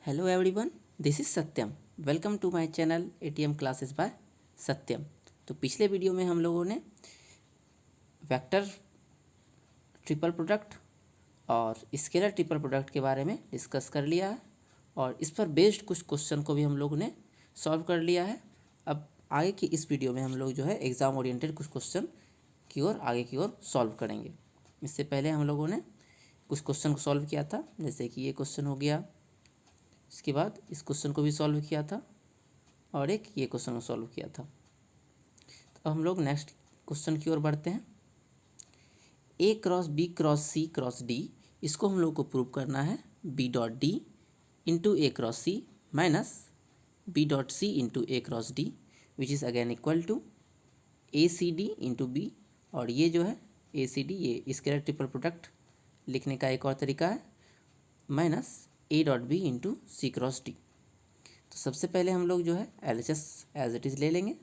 Hello everyone, this is Satyam. Welcome to my channel ATM classes by Satyam. तो पिछले video में हम लोगों ने वेक्टर ट्रिपल प्रोडक्ट और स्केलर ट्रिपल प्रोडक्ट के बारे में डिस्कस कर लिया है और इस पर बेस्ड कुछ क्वेश्चन को भी हम लोगों ने सॉल्व कर लिया है। अब आगे की इस वीडियो में हम लोग जो है एग्ज़ाम ओरिएंटेड कुछ क्वेश्चन की ओर आगे की ओर सॉल्व करेंगे। इससे पहले हम लोगों ने कुछ क्वेश्चन को सॉल्व किया था, जैसे कि ये क्वेश्चन हो गया, इसके बाद इस क्वेश्चन को भी सॉल्व किया था और एक ये क्वेश्चन को सॉल्व किया था। तो अब हम लोग नेक्स्ट क्वेश्चन की ओर बढ़ते हैं। A cross B cross C cross D, इसको हम लोग को प्रूव करना है B dot D into A cross C minus B dot C into A cross D which is again equal to A C D into B. और ये जो है ए सी डी, ये स्केलर ट्रिपल प्रोडक्ट लिखने का एक और तरीका है, minus A dot B into C cross D. तो सबसे पहले हम लोग जो है एलएचएस एज इट इज़ ले लेंगे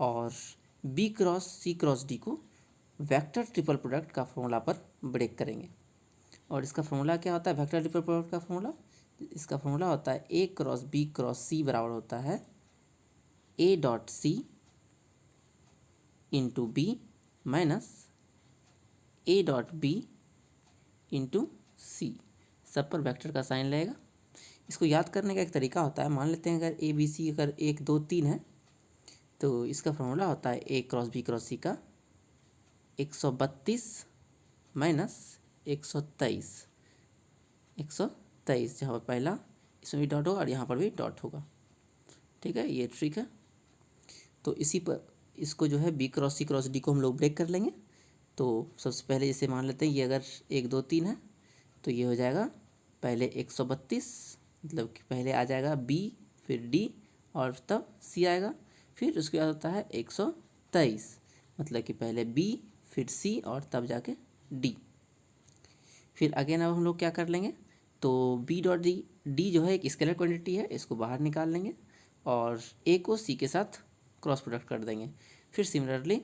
और B cross C cross D को वेक्टर ट्रिपल प्रोडक्ट का फॉर्मूला पर ब्रेक करेंगे। और इसका फॉर्मूला क्या होता है वेक्टर ट्रिपल प्रोडक्ट का फॉर्मूला? इसका फॉर्मूला होता है A cross B cross C बराबर होता है A dot C into B minus A dot B into C. सब पर वेक्टर का साइन लगेगा। इसको याद करने का एक तरीका होता है, मान लेते हैं अगर ए बी सी अगर 1 2 3 है तो इसका फॉर्मूला होता है ए क्रॉस बी क्रॉस सी का 132 माइनस 123, 123 जहाँ पर पहला इसमें भी डॉट होगा और यहाँ पर भी डॉट होगा। ठीक है, ये ट्रिक है। तो इसी पर इसको जो है B cross C cross D को हम लोग ब्रेक कर लेंगे। तो सबसे पहले जैसे मान लेते हैं ये अगर 1 2 3 है तो ये हो जाएगा पहले 132, मतलब कि पहले आ जाएगा बी फिर डी और तब सी आएगा, फिर उसके बाद होता है 123, मतलब कि पहले बी फिर सी और तब जाके डी। फिर अगेन अब हम लोग क्या कर लेंगे, तो बी डॉट डी, डी जो है एक स्केलर क्वांटिटी है, इसको बाहर निकाल लेंगे और ए को सी के साथ क्रॉस प्रोडक्ट कर देंगे। फिर सिमिलरली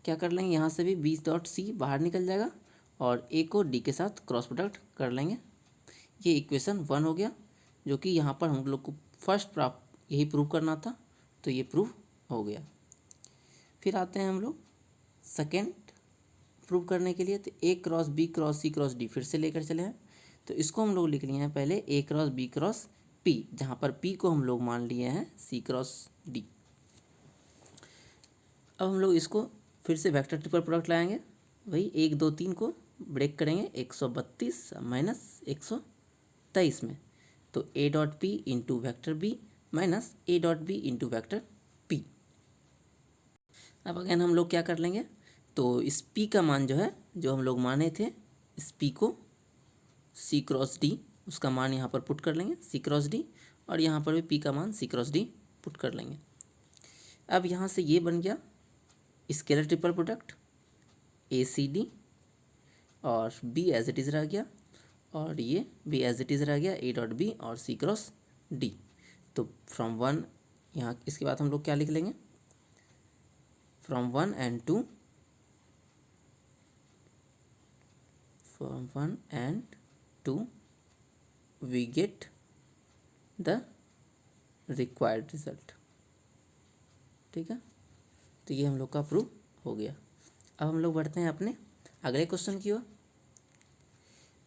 क्या कर लेंगे, यहाँ से भी बी डॉट सी बाहर निकल जाएगा और ए को डी के साथ क्रॉस प्रोडक्ट कर लेंगे। ये इक्वेशन 1 हो गया, जो कि यहाँ पर हम लोग को फर्स्ट प्राप्त यही प्रूव करना था, तो ये प्रूव हो गया। फिर आते हैं हम लोग सेकेंड प्रूव करने के लिए। तो ए cross B cross C cross D फिर से लेकर चले हैं, तो इसको हम लोग लिख लिए हैं पहले ए क्रॉस बी क्रॉस पी, जहाँ पर पी को हम लोग मान लिए हैं सी क्रॉस डी। अब हम लोग इसको फिर से वेक्टर ट्रिपल प्रोडक्ट लाएंगे, वही 1 2 3 को ब्रेक करेंगे 132 माइनस 123 में। तो A dot P into vector B minus A dot B into vector P. अब अगेन हम लोग क्या कर लेंगे, तो इस पी का मान जो है जो हम लोग माने थे, इस पी को सी क्रॉस डी, उसका मान यहाँ पर पुट कर लेंगे सी क्रॉस डी, और यहाँ पर भी पी का मान सी क्रॉस डी पुट कर लेंगे। अब यहाँ से ये बन गया scalar triple product A C D और बी एज इट इज़ रह गया और ये बी एज इट इज़ रह गया ए डॉट बी और सी क्रॉस डी। तो फ्रॉम 1 यहाँ इसके बाद हम लोग क्या लिख लेंगे, from 1 and 2, from 1 and 2 we get the required result. ठीक है, तो ये हम लोग का प्रूव हो गया। अब हम लोग बढ़ते हैं अपने अगले क्वेश्चन की ओर।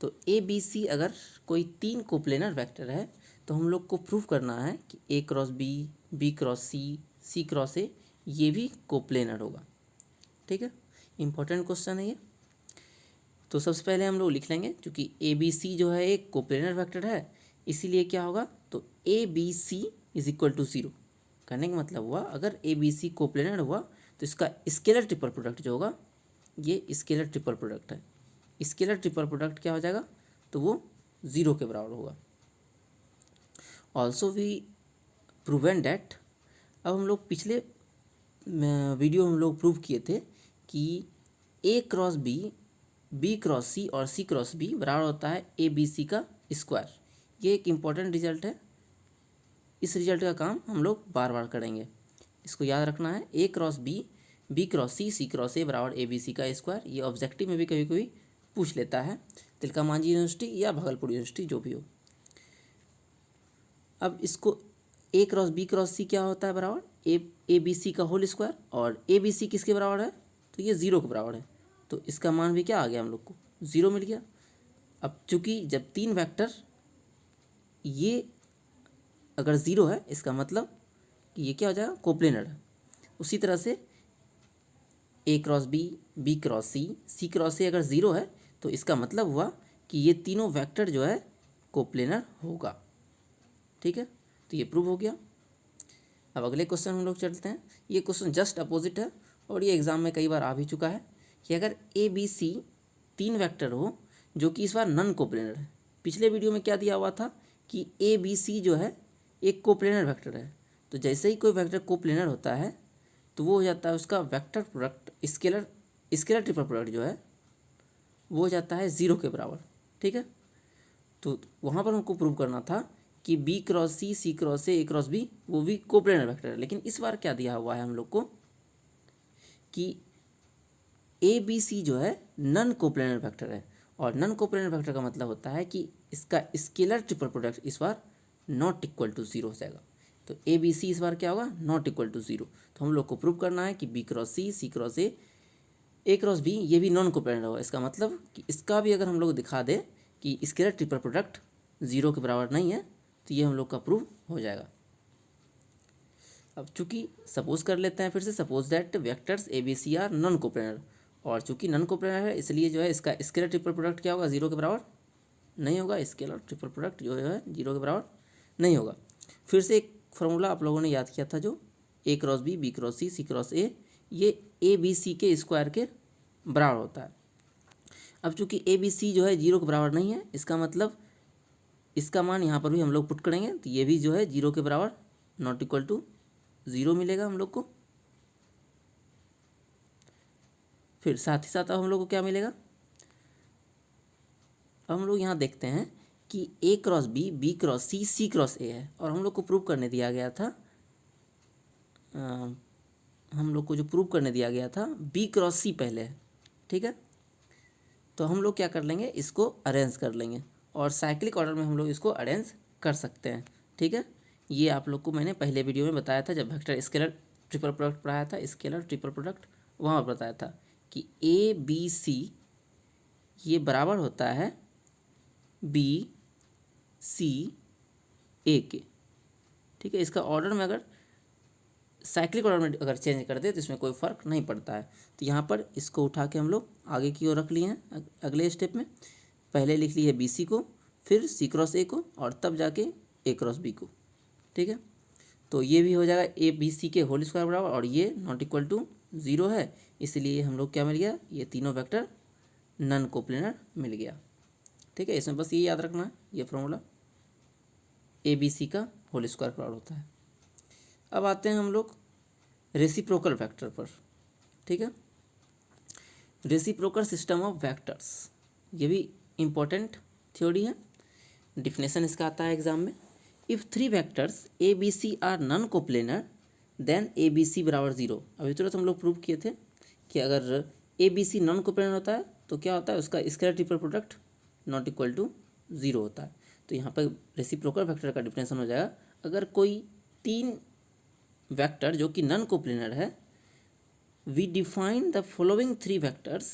तो ए बी सी अगर कोई 3 कोप्लेनर वेक्टर है तो हम लोग को प्रूव करना है कि A cross B, B cross C, C cross A ये भी कोप्लेनर होगा। ठीक है, इंपॉर्टेंट क्वेश्चन है ये। तो सबसे पहले हम लोग लिख लेंगे, क्योंकि ए बी सी जो है एक कोप्लेनर वेक्टर है, इसीलिए क्या होगा, तो A B C is equal to 0। कहने का मतलब हुआ अगर ए बी सी कोप्लेनर हुआ तो इसका स्केलर ट्रिपल प्रोडक्ट जो होगा ये स्केलर ट्रिपल प्रोडक्ट है। स्केलर ट्रिपल प्रोडक्ट क्या हो जाएगा, तो वो 0 के बराबर होगा। ऑल्सो वी प्रूवन डैट, अब हम लोग पिछले वीडियो हम लोग प्रूव किए थे कि A cross B, B cross सी और सी क्रॉस बी बराबर होता है ए बी सी का स्क्वायर। ये एक इम्पॉर्टेंट रिजल्ट है, इस रिजल्ट का काम हम लोग बार बार करेंगे, इसको याद रखना है। A cross B, B cross C, C cross A बराबर ए बी सी का स्क्वायर। ये ऑब्जेक्टिव में भी कभी कभी पूछ लेता है, तिलका मांझी यूनिवर्सिटी या भागलपुर यूनिवर्सिटी जो भी हो। अब इसको ए क्रॉस बी क्रॉस सी क्या होता है बराबर ए बी सी का होल स्क्वायर, और ए बी सी किसके बराबर है, तो ये 0 के बराबर है, तो इसका मान भी क्या आ गया हम लोग को 0 मिल गया। अब चूंकि जब तीन वेक्टर ये अगर 0 है इसका मतलब कि ये क्या हो जाएगा कोप्लेनर है। उसी तरह से A cross B B cross C cross A अगर 0 है तो इसका मतलब हुआ कि ये तीनों वेक्टर जो है कोप्लेनर होगा। ठीक है, तो ये प्रूव हो गया। अब अगले क्वेश्चन हम लोग चलते हैं। ये क्वेश्चन जस्ट अपोजिट है और ये एग्जाम में कई बार आ भी चुका है कि अगर ए बी सी तीन वेक्टर हो जो कि इस बार नन कोप्लेनर है। पिछले वीडियो में क्या दिया हुआ था कि ए बी सी जो है एक कोप्लेनर वेक्टर है, तो जैसे ही कोई वेक्टर कोप्लेनर होता है तो वो हो जाता है उसका vector product scalar triple product जो है वो हो जाता है 0 के बराबर। ठीक है, तो वहाँ पर हमको प्रूव करना था कि B cross C cross A cross B वो भी कोप्लेनर वेक्टर है। लेकिन इस बार क्या दिया हुआ है हम लोग को कि ए बी सी जो है नन कोप्लेनर वेक्टर है, और नन कोप्लेनर वेक्टर का मतलब होता है कि इसका स्केलर ट्रिपल प्रोडक्ट इस बार नॉट इक्वल टू 0 हो जाएगा। तो ए बी सी इस बार क्या होगा नॉट इक्वल टू 0। तो हम लोग को प्रूव करना है कि B cross C cross A cross B ये भी नॉन कोप्लेनर होगा। इसका मतलब कि इसका भी अगर हम लोग दिखा दे कि स्केलर ट्रिपल प्रोडक्ट 0 के बराबर नहीं है तो ये हम लोग का प्रूव हो जाएगा। अब चूंकि सपोज कर लेते हैं फिर से, suppose that vectors A B C are non coplanar, और चूंकि नॉन कोप्लेनर है इसलिए जो है इसका स्केलर ट्रिपल प्रोडक्ट क्या होगा 0 के बराबर नहीं होगा। स्केलर ट्रिपल प्रोडक्ट जो है 0 के बराबर नहीं होगा। फिर से एक फार्मूला आप लोगों ने याद किया था जो A cross B cross C cross A, ये ए बी सी के स्क्वायर के बराबर होता है। अब चूंकि ए बी सी जो है 0 के बराबर नहीं है, इसका मतलब इसका मान यहाँ पर भी हम लोग पुट करेंगे तो ये भी जो है 0 के बराबर नॉट इक्वल टू 0 मिलेगा हम लोग को। फिर साथ ही साथ अब हम लोग को क्या मिलेगा, अब हम लोग यहाँ देखते हैं कि A cross B cross C cross A है, और हम लोग को प्रूव करने दिया गया था हम लोग को जो प्रूव करने दिया गया था बी क्रॉस सी पहले है। ठीक है, तो हम लोग क्या कर लेंगे इसको अरेंज कर लेंगे, और साइक्लिक ऑर्डर में हम लोग इसको अरेंज कर सकते हैं। ठीक है, ये आप लोग को मैंने पहले वीडियो में बताया था जब वेक्टर स्केलर ट्रिपल प्रोडक्ट पढ़ाया था, स्केलर ट्रिपल प्रोडक्ट वहाँ पर बताया था कि ए बी सी ये बराबर होता है बी सी ए के। ठीक है, इसका ऑर्डर में अगर साइक्लिक ऑर्डर में अगर चेंज कर दे तो इसमें कोई फ़र्क नहीं पड़ता है। तो यहाँ पर इसको उठा के हम लोग आगे की ओर रख लिए हैं। अगले स्टेप में पहले लिख ली है बी सी को, फिर सी क्रॉस ए को, और तब जाके ए क्रॉस बी को। ठीक है, तो ये भी हो जाएगा ए बी सी के होल स्क्वायर बराबर, और ये नॉट इक्वल टू 0 है, इसलिए हम लोग क्या मिल गया ये तीनों वेक्टर नन कोप्लेनर मिल गया। ठीक है, इसमें बस ये याद रखना है ये फॉर्मूला ए बी सी का होल स्क्वायर बराबर होता है। अब आते हैं हम लोग रेसिप्रोकल वेक्टर पर। ठीक है, रेसिप्रोकल सिस्टम ऑफ वेक्टर्स ये भी इम्पोर्टेंट थ्योरी है। डिफिनेशन इसका आता है एग्जाम में, if three vectors A B C are non coplanar then A B C बराबर 0। अभी तुरंत हम लोग प्रूव किए थे कि अगर A B C non coplanar होता है तो क्या होता है उसका scalar triple product not equal to 0 होता है। तो यहाँ पर रेसिप्रोकल वेक्टर का डिफिनेशन हो जाएगा, अगर कोई तीन वेक्टर जो कि नॉन कोप्लेनर है, we define the following three vectors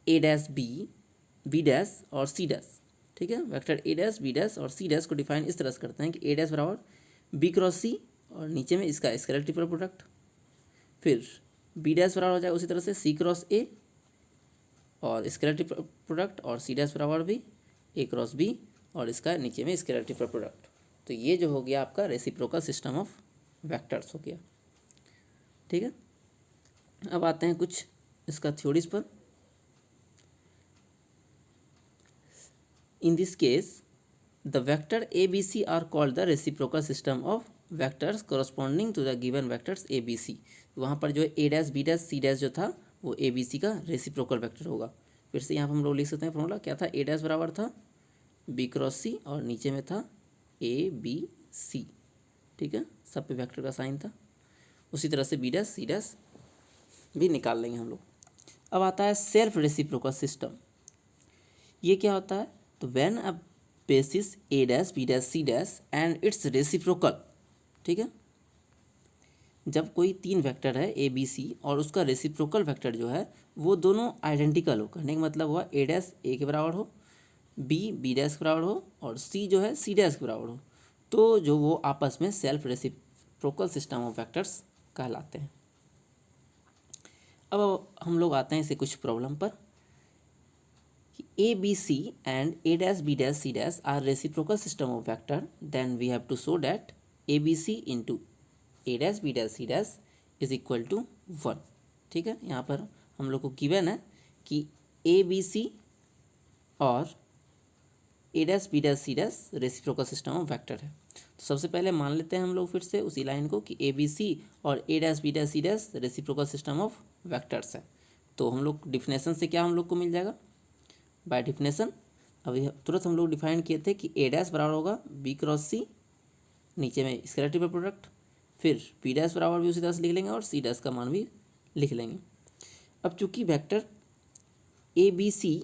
A dash B dash और सी डैश। ठीक है, vector A dash B dash और सी डैश को डिफाइन इस तरह से करते हैं कि ए डैश बराबर बी क्रॉस सी, और नीचे में इसका स्केलर ट्रिपल प्रोडक्ट, फिर बी डैश बराबर हो जाएगा उसी तरह से सी क्रॉस ए और स्केलर ट्रिपल प्रोडक्ट, और सी डैश बराबर भी ए क्रॉस बी और इसका नीचे में स्केलर ट्रिपल प्रोडक्ट। तो ये जो हो गया आपका रेसिप्रोकल सिस्टम ऑफ वेक्टर्स हो गया। ठीक है, अब आते हैं कुछ इसका थ्योरीज पर। In this case the vector A B C are called the reciprocal system of vectors corresponding to the given vectors A B C. वहाँ पर जो है A dash B dash C dash जो था वो ए बी सी का reciprocal vector होगा। फिर से यहाँ पर हम लोग लिख सकते हैं फॉर्मूला क्या था, ए डैश बराबर था बी क्रॉस सी और नीचे में था ए बी सी। ठीक है, सब पे वेक्टर का साइन था। उसी तरह से बी डैश सी डैश भी निकाल लेंगे हम लोग। अब आता है सेल्फ रेसिप्रोकल सिस्टम। ये क्या होता है, तो when a basis A dash B dash C dash and its reciprocal. ठीक है, जब कोई तीन वेक्टर है ए बी सी और उसका रेसिप्रोकल वेक्टर जो है वो दोनों आइडेंटिकल हो, कहने का मतलब हुआ ए डैश ए के बराबर हो, बी बी डैश के बराबर हो और सी जो है सी डैश के बराबर हो, तो जो वो आपस में self reciprocal system of vectors कहलाते हैं। अब हम लोग आते हैं इसे कुछ प्रॉब्लम पर। A B C and A dash B dash C dash are reciprocal system of vector, then we have to show that A B C into A dash B dash C dash is equal to 1। ठीक है, यहाँ पर हम लोग को given है कि ए B C और A dash B dash C dash reciprocal system of vector है। तो सबसे पहले मान लेते हैं हम लोग फिर से उसी लाइन को कि ए बी सी और A dash B dash C dash reciprocal system of vectors है। तो हम लोग डिफिनेशन से क्या हम लोग को मिल जाएगा, बाय डिफिनेशन अभी तुरंत हम लोग डिफाइन किए थे कि ए डैश बराबर होगा बी क्रॉस सी, नीचे में स्केलर ट्रिपल प्रोडक्ट, फिर बी डैश बराबर भी उसी तरह से लिख लेंगे और सी डैश का मान भी लिख लेंगे। अब चूंकि वेक्टर ए बी सी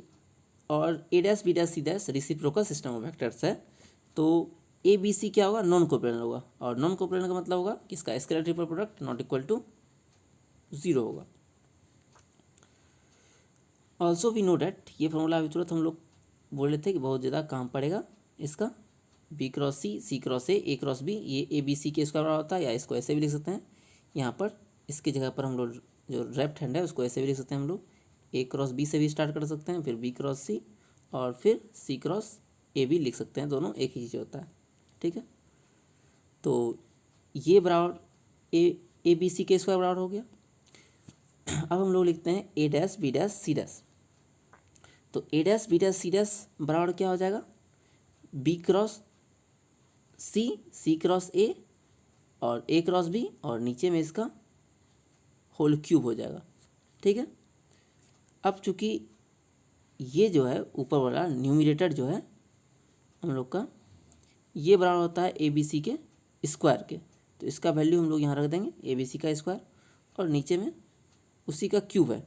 और A dash B dash C dash reciprocal system of vectors है, तो ए बी सी क्या होगा, नॉन कोप्लेनर होगा, और नॉन कोप्लेनर का मतलब होगा कि इसका scalar triple product not equal to 0 होगा। ऑल्सो वी नो डैट, ये फॉर्मूला अभी तुरंत हम लोग बोल रहे थे कि बहुत ज़्यादा काम पड़ेगा इसका, B cross C cross A cross B, ये ए बी सी के स्क्वायर बराबर होता है, या इसको ऐसे भी लिख सकते हैं। यहाँ पर इसकी जगह पर हम लोग जो लेफ्ट हैंड है उसको ऐसे भी लिख सकते हैं, हम लोग ए क्रॉस बी से भी स्टार्ट कर सकते हैं, फिर बी क्रॉस सी और फिर सी क्रॉस ए भी लिख सकते हैं, दोनों एक ही चीज़ होता है। ठीक है, तो ये बराबर ए बी सी के स्क्वायर बराबर हो गया। अब हम लोग लिखते हैं A dash B dash C dash, तो A dash B dash C dash बराबर क्या हो जाएगा, B cross C cross A और ए क्रॉस बी और नीचे में इसका होल क्यूब हो जाएगा। ठीक है, अब चूंकि ये जो है ऊपर वाला न्यूमिनेटर जो है हम लोग का ये बराबर होता है ए बी सी के स्क्वायर के, तो इसका वैल्यू हम लोग यहाँ रख देंगे ए बी सी का स्क्वायर, और नीचे में उसी का क्यूब है,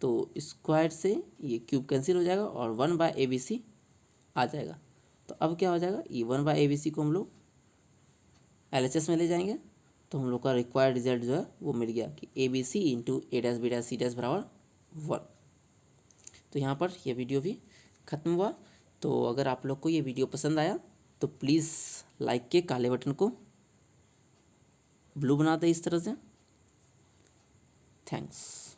तो स्क्वायर से ये क्यूब कैंसिल हो जाएगा और 1/ABC आ जाएगा। तो अब क्या हो जाएगा, ये 1/ABC को हम लोग LHS में ले जाएंगे, तो हम लोग का रिक्वायर्ड रिजल्ट जो है वो मिल गया कि ABC into A dash B dash C dash बराबर 1। तो यहाँ पर यह वीडियो भी ख़त्म हुआ। तो अगर आप लोग को ये वीडियो पसंद आया तो प्लीज़ लाइक के काले बटन को ब्लू बना दें इस तरह से। थैंक्स।